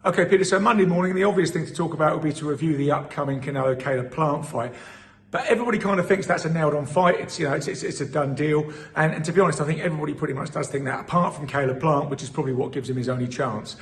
Okay, Peter, so Monday morning, the obvious thing to talk about would be to review the upcoming Canelo-Caleb Plant fight. But everybody kind of thinks that's a nailed-on fight. It's a done deal. And to be honest, I think everybody pretty much does think that, apart from Caleb Plant, which is probably what gives him his only chance.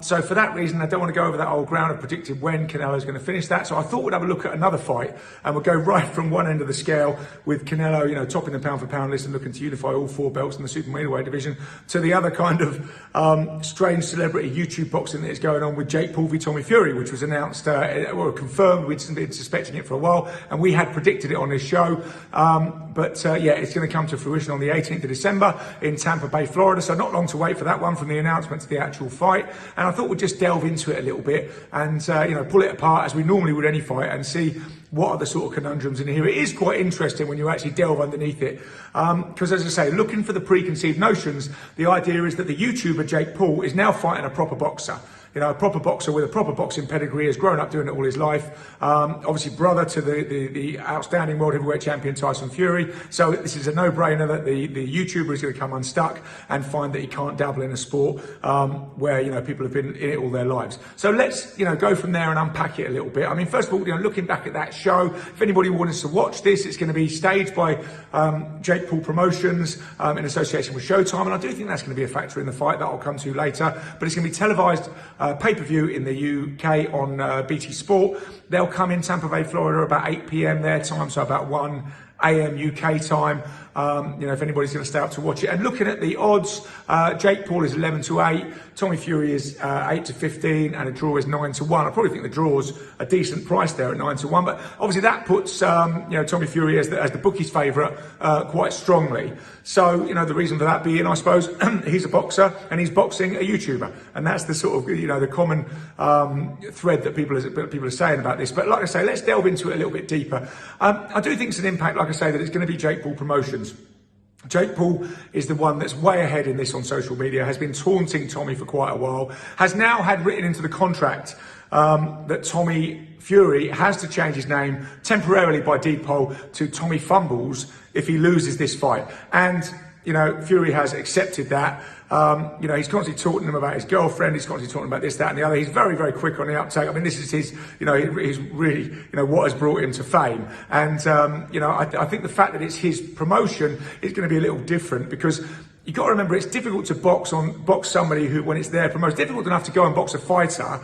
So for that reason, I don't want to go over that old ground of predicting when Canelo's going to finish that. So I thought we'd have a look at another fight, and we'll go right from one end of the scale with Canelo, topping the pound-for-pound list and looking to unify all four belts in the super middleweight division, to the other kind of strange celebrity YouTube boxing that is going on with Jake Paul v Tommy Fury, which was announced or confirmed. We'd been suspecting it for a while, and we had predicted it on this show, but yeah, it's going to come to fruition on the 18th of December in Tampa Bay, Florida, so not long to wait for that one, from the announcement to the actual fight. And I thought we'd just delve into it a little bit and pull it apart as we normally would any fight and see what are the sort of conundrums in here. It is quite interesting when you actually delve underneath it, because as I say, looking for the preconceived notions, the idea is that the YouTuber Jake Paul is now fighting a proper boxer. A proper boxer with a proper boxing pedigree, has grown up doing it all his life. Obviously brother to the outstanding world heavyweight champion Tyson Fury. So this is a no-brainer that the YouTuber is going to come unstuck and find that he can't dabble in a sport where people have been in it all their lives. So let's go from there and unpack it a little bit. I mean, first of all, looking back at that show, if anybody wants to watch this, it's going to be staged by Jake Paul Promotions in association with Showtime, and I do think that's going to be a factor in the fight that I'll come to later. But it's going to be televised pay-per-view in the UK on BT Sport. They'll come in Tampa Bay, Florida, about 8 p.m. their time, so about 1 a.m. UK time. If anybody's going to stay up to watch it. And looking at the odds, Jake Paul is 11-8, Tommy Fury is 8-15, and a draw is 9-1. I probably think the draw's a decent price there at 9-1, but obviously that puts Tommy Fury as the bookies' favourite quite strongly. So the reason for that being, I suppose, he's a boxer and he's boxing a YouTuber, and that's the sort of the common thread that people are saying about this. But like I say, let's delve into it a little bit deeper. I do think it's an impact, like I say, that it's going to be Jake Paul Promotions. Jake Paul is the one that's way ahead in this on social media, has been taunting Tommy for quite a while, has now had written into the contract that Tommy Fury has to change his name temporarily by default to Tommy Fumbles if he loses this fight. And Fury has accepted that. He's constantly talking to him about his girlfriend. He's constantly talking about this, that, and the other. He's very, very quick on the uptake. I mean, this is his, he's really, what has brought him to fame. And, I think the fact that it's his promotion is going to be a little different, because you've got to remember, it's difficult to box somebody who, when it's their promotion, it's difficult enough to go and box a fighter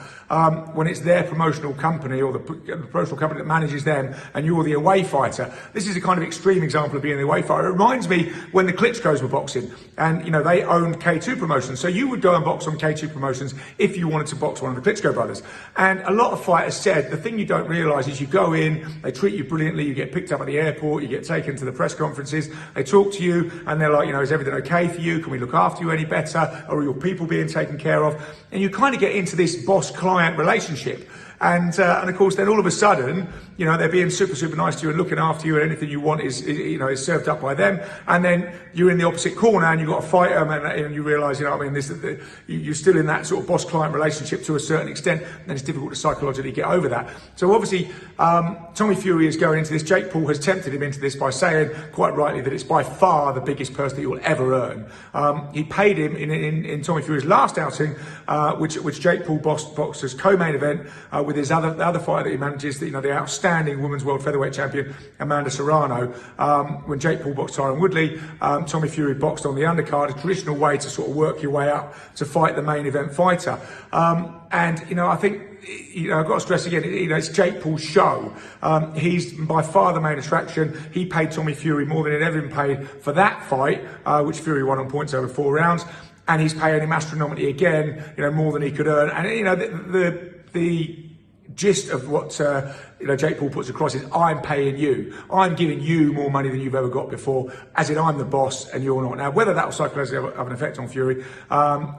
when it's their promotional company or the promotional company that manages them, and you're the away fighter. This is a kind of extreme example of being the away fighter. It reminds me when the Klitschko's were boxing, and they owned K2 Promotions. So you would go and box on K2 Promotions if you wanted to box one of the Klitschko brothers. And a lot of fighters said the thing you don't realise is you go in, they treat you brilliantly, you get picked up at the airport, you get taken to the press conferences, they talk to you, and they're like, is everything okay for you? Can we look after you any better? Or are your people being taken care of? And you kind of get into this boss-client relationship. And of course, then all of a sudden, they're being super, super nice to you and looking after you, and anything you want is served up by them. And then you're in the opposite corner and you've got to fight them, and you realise, you're still in that sort of boss-client relationship to a certain extent, and it's difficult to psychologically get over that. So obviously, Tommy Fury is going into this. Jake Paul has tempted him into this by saying, quite rightly, that it's by far the biggest purse that he will ever earn. He paid him in Tommy Fury's last outing, which Jake Paul boxed as co-main event with his other fighter that he manages, the outstanding women's world featherweight champion Amanda Serrano. When Jake Paul boxed Tyron Woodley, Tommy Fury boxed on the undercard, a traditional way to sort of work your way up to fight the main event fighter. I think, I've got to stress again, it's Jake Paul's show. He's by far the main attraction. He paid Tommy Fury more than he'd ever been paid for that fight, which Fury won on points over 4 rounds. And he's paying him astronomically again, more than he could earn. And, the gist of what Jake Paul puts across is, I'm paying you. I'm giving you more money than you've ever got before, as in I'm the boss and you're not. Now, whether that will psychologically have an effect on Fury,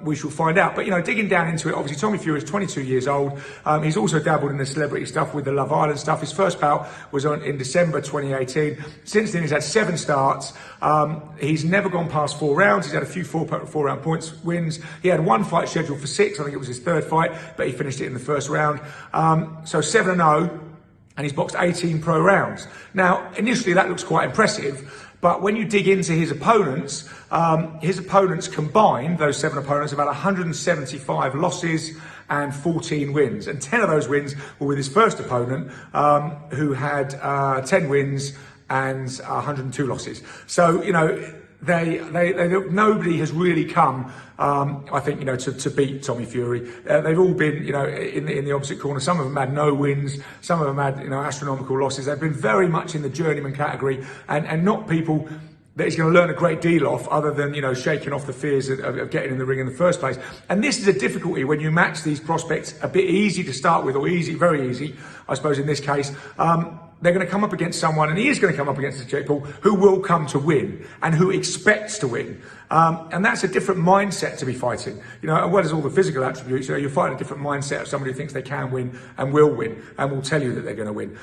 we shall find out. But, digging down into it, obviously Tommy Fury is 22 years old. He's also dabbled in the celebrity stuff with the Love Island stuff. His first bout was in December 2018. Since then, he's had 7 starts. He's never gone past 4 rounds. He's had a few 4-round points wins. He had 1 fight scheduled for 6. I think it was his 3rd fight, but he finished it in the first round. So 7-0. And he's boxed 18 pro rounds. Now, initially that looks quite impressive, But when you dig into his opponents combined, those 7 opponents, about 175 losses and 14 wins. And 10 of those wins were with his first opponent, who had 10 wins and 102 losses. So, you know, nobody has really come, I think, you know, to beat Tommy Fury. They've all been, you know, in the opposite corner. Some of them had no wins. Some of them had, you know, astronomical losses. They've been very much in the journeyman category, and not people that he's going to learn a great deal off, other than, you know, shaking off the fears of getting in the ring in the first place. And this is a difficulty when you match these prospects a bit easy to start with, or easy, very easy, I suppose in this case. They're going to come up against someone, and he is going to come up against Jake Paul, who will come to win and who expects to win. And that's a different mindset to be fighting, you know, as well as all the physical attributes. You know, you're fighting a different mindset of somebody who thinks they can win and will win and will tell you that they're going to win.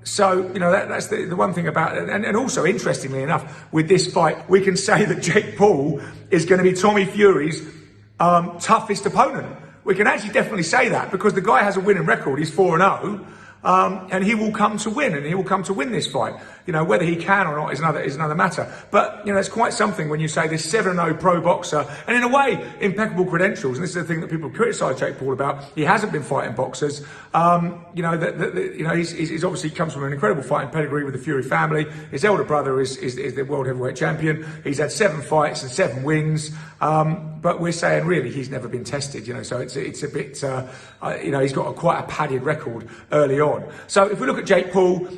So, you know, that's the one thing about it. And also, interestingly enough, with this fight, we can say that Jake Paul is going to be Tommy Fury's toughest opponent. We can actually definitely say that, because the guy has a winning record. He's 4-0. And he will come to win, and he will come to win this fight. You know, whether he can or not is another matter. But, you know, it's quite something when you say this 7-0 pro boxer, and in a way, impeccable credentials. And this is the thing that people criticise Jake Paul about. He hasn't been fighting boxers. You know, you know, he's obviously comes from an incredible fighting pedigree with the Fury family. His elder brother is the world heavyweight champion. He's had 7 fights and 7 wins. But we're saying really he's never been tested. You know, so it's a bit. You know, he's got quite a padded record early on. So if we look at Jake Paul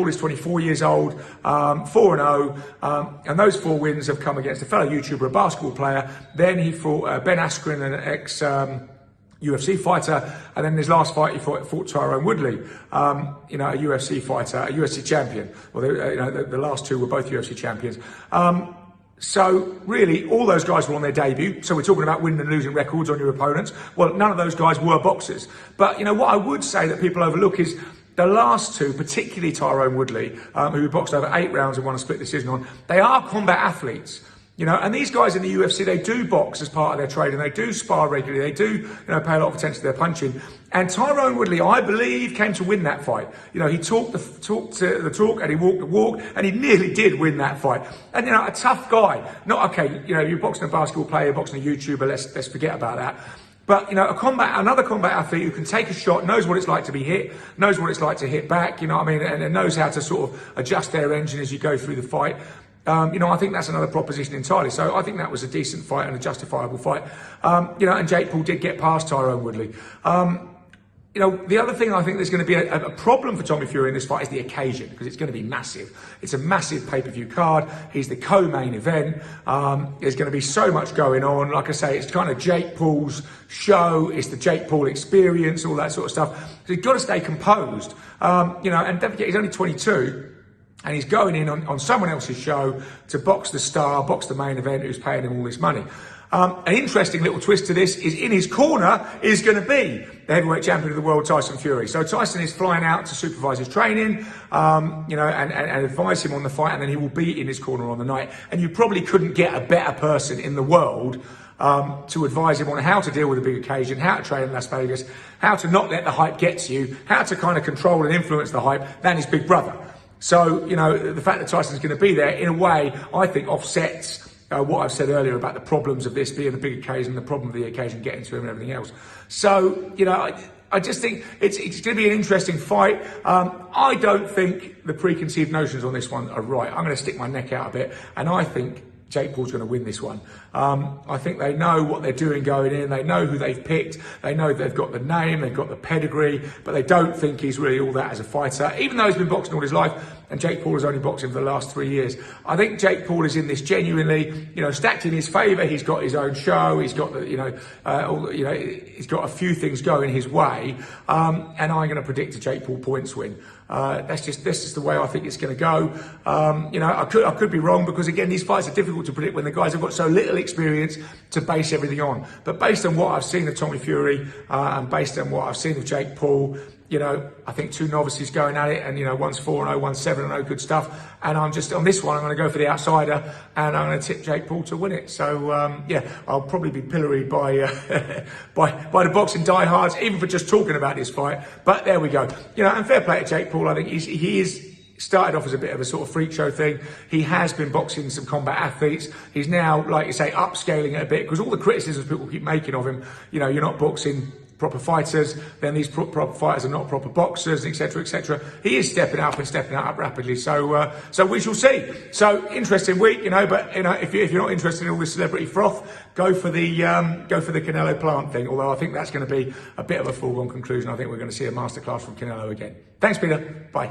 is 24 years old, 4-0, and those 4 wins have come against a fellow YouTuber, a basketball player. Then he fought Ben Askren, an ex UFC fighter, and then his last fight he fought Tyrone Woodley, you know, a UFC fighter, a UFC champion. Well, you know, the last 2 were both UFC champions. So really, all those guys were on their debut. So we're talking about winning and losing records on your opponents. Well, none of those guys were boxers. But, you know, what I would say that people overlook is the last 2, particularly Tyrone Woodley, who boxed over 8 rounds and won a split decision on, they are combat athletes. You know, and these guys in the UFC, they do box as part of their training. They do spar regularly. They do, you know, pay a lot of attention to their punching. And Tyrone Woodley, I believe, came to win that fight. You know, he talked the talk and he walked the walk, and he nearly did win that fight. And, you know, a tough guy. Not, okay, you know, you're boxing a basketball player, you're boxing a YouTuber, let's forget about that. But, you know, another combat athlete who can take a shot, knows what it's like to be hit, knows what it's like to hit back, you know what I mean, and knows how to sort of adjust their engine as you go through the fight. You know, I think that's another proposition entirely. So I think that was a decent fight and a justifiable fight. You know, and Jake Paul did get past Tyrone Woodley. You know, the other thing I think there's going to be a problem for Tommy Fury in this fight is the occasion, because it's going to be massive. It's a massive pay-per-view card. He's the co-main event. There's going to be so much going on. Like I say, it's kind of Jake Paul's show. It's the Jake Paul experience, all that sort of stuff. So he's got to stay composed. You know, and don't forget, he's only 22. And he's going in on someone else's show to box the star, box the main event, who's paying him all this money. An interesting little twist to this is in his corner is going to be the heavyweight champion of the world, Tyson Fury. So Tyson is flying out to supervise his training, you know, and advise him on the fight, and then he will be in his corner on the night. And you probably couldn't get a better person in the world to advise him on how to deal with a big occasion, how to train in Las Vegas, how to not let the hype get to you, how to kind of control and influence the hype, than his big brother. So, you know, the fact that Tyson's going to be there, in a way, I think offsets what I've said earlier about the problems of this being a big occasion, the problem of the occasion getting to him and everything else. So, you know, I just think it's going to be an interesting fight. I don't think the preconceived notions on this one are right. I'm going to stick my neck out a bit, and I think Jake Paul's going to win this one. I think they know what they're doing going in. They know who they've picked. They know they've got the name, they've got the pedigree, but they don't think he's really all that as a fighter, even though he's been boxing all his life, and Jake Paul has only boxing for the last 3 years. I think Jake Paul is in this genuinely, you know, stacked in his favour. He's got his own show. He's got the, he's got a few things going his way, and I'm going to predict a Jake Paul points win. That's just the way I think it's going to go. You know, I could be wrong, because again, these fights are difficult to predict when the guys have got so little experience to base everything on. But based on what I've seen of Tommy Fury, and based on what I've seen of Jake Paul, you know, I think 2 novices going at it, and, you know, one's 4-0, one's 7-0, good stuff. And I'm just, on this one, I'm going to go for the outsider, and I'm going to tip Jake Paul to win it. So, yeah, I'll probably be pilloried by the boxing diehards, even for just talking about this fight. But there we go. You know, and fair play to Jake Paul. I think he is started off as a bit of a sort of freak show thing. He has been boxing some combat athletes. He's now, like you say, upscaling it a bit, because all the criticisms people keep making of him, you know, you're not boxing proper fighters, then these proper fighters are not proper boxers, etc., etc. He is stepping up and stepping up rapidly. So we shall see. So interesting week, you know. But you know, if you're not interested in all this celebrity froth, go for the Canelo Plant thing. Although I think that's going to be a bit of a foregone conclusion. I think we're going to see a masterclass from Canelo again. Thanks, Peter. Bye.